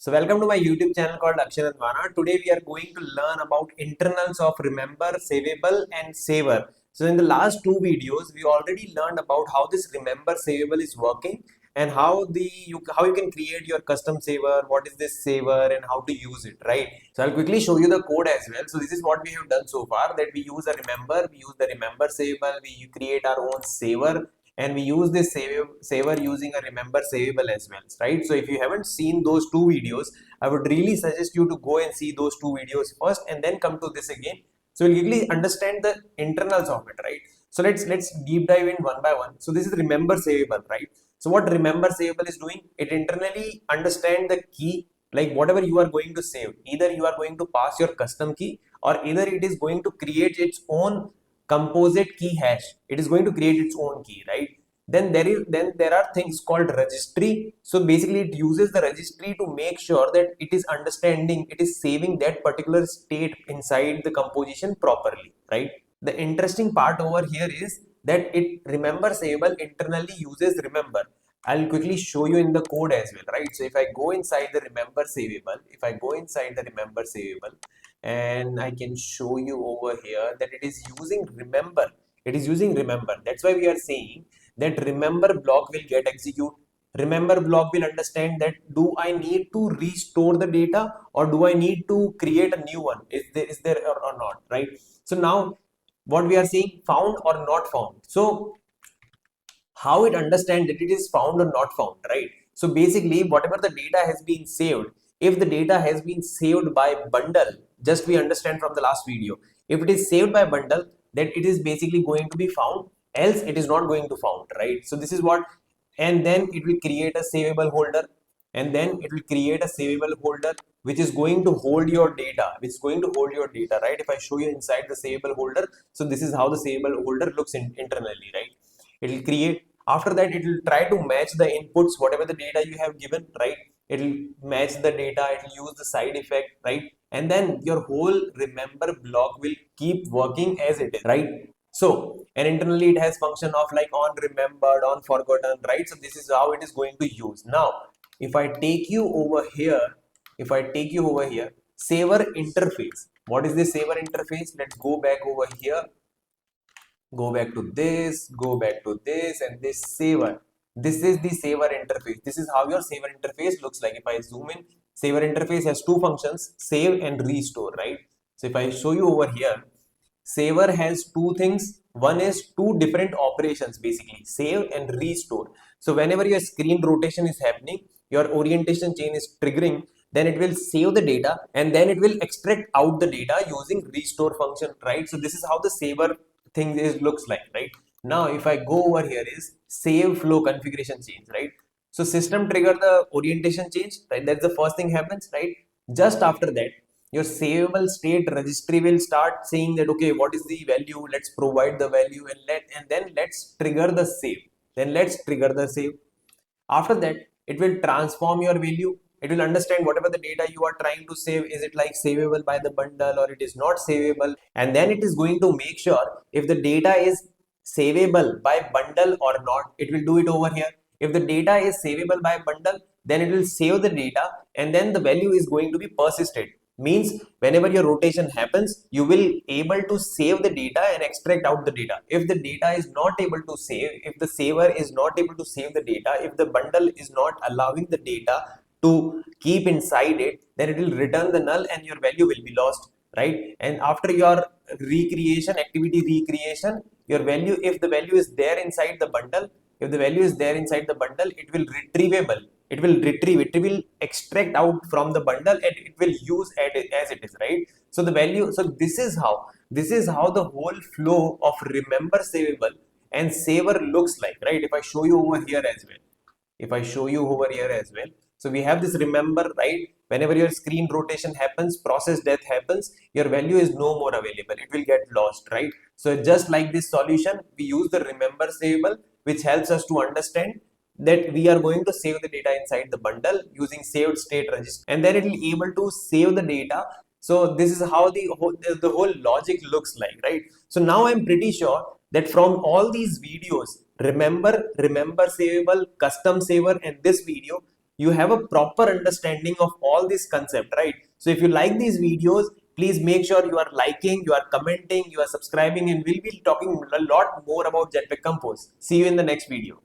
So welcome to my YouTube channel called Akshay. Today we are going to learn about internals of Remember, Saveable and Saver. So in the last two videos, we already learned about how this Remember Saveable is working and how you can create your custom saver, what is this saver and how to use it, right? So I'll quickly show you the code as well. So this is what we have done so far, that we use the Remember Saveable, we create our own saver, and we use this saver using a remember saveable as well, right? So if you haven't seen those two videos, I would really suggest you to go and see those two videos first and then come to this again, so you'll quickly understand the internals of it, right? So let's deep dive in one by one. So this is remember saveable, right? So what remember saveable is doing, it internally understand the key, like whatever you are going to save, either you are going to pass your custom key or either it is going to create its own composite key hash. It is going to create its own key, right? Then there are things called registry. So basically it uses the registry to make sure that it is understanding, it is saving that particular state inside the composition properly, right? The interesting part over here is that it remember saveable internally uses remember. I'll quickly show you in the code as well, right? So if I go inside the remember saveable, and I can show you over here that it is using remember. It is using remember. That's why we are saying that remember block will get execute. Remember block will understand that do I need to restore the data or do I need to create a new one? Is there or not, right? So now what we are seeing, found or not found. So how it understands that it is found or not found, right? So basically whatever the data has been saved, if the data has been saved by bundle, just we understand from the last video, if it is saved by bundle, then it is basically going to be found, else it is not going to found, right? So this is what, and then it will create a savable holder, which is going to hold your data, right? If I show you inside the savable holder, so this is how the savable holder looks internally, right? It will create, after that it will try to match the inputs, whatever the data you have given, right? It will match the data, it will use the side effect, right? And then your whole remember block will keep working as it is, right? So, and internally it has function of like on remembered, on forgotten, right? So this is how it is going to use. Now if I take you over here, saver interface, what is this saver interface? Let's go back over here, go back to this, and this saver. This is the saver interface. This is how your saver interface looks like. If I zoom in, saver interface has two functions, save and restore, right? So if I show you over here, saver has two things. One is two different operations, basically save and restore. So whenever your screen rotation is happening, your orientation chain is triggering, then it will save the data and then it will extract out the data using restore function, right? So this is how the saver thing looks like, right? Now if I go over here is save flow configuration change, right? So system trigger the orientation change, right? That's the first thing happens, right? Just after that, your savable state registry will start saying that, okay, what is the value? Let's provide the value and then let's trigger the save. After that, it will transform your value. It will understand whatever the data you are trying to save, is it like savable by the bundle or it is not savable, and then it is going to make sure if the data is savable by bundle or not. It will do it over here. If the data is savable by bundle, then it will save the data and then the value is going to be persisted. Means whenever your rotation happens, you will able to save the data and extract out the data. If the data is not able to save, if the saver is not able to save the data, if the bundle is not allowing the data to keep inside it, then it will return the null and your value will be lost, right? And after your activity recreation, your value, if the value is there inside the bundle, it will retrievable. It will extract out from the bundle and it will use as it is, right? So the value, so this is how the whole flow of remember saveable and saver looks like, right? If I show you over here as well, so we have this remember, right? Whenever your screen rotation happens, process death happens, your value is no more available, it will get lost, right? So just like this solution, we use the remember saveable, which helps us to understand that we are going to save the data inside the bundle using saved state register, and then it will be able to save the data. So this is how the whole logic looks like, right? So now I'm pretty sure that from all these videos, remember savable, custom saver, and this video, you have a proper understanding of all this concept, right? So if you like these videos, please make sure you are liking, you are commenting, you are subscribing, and we'll be talking a lot more about Jetpack Compose. See you in the next video.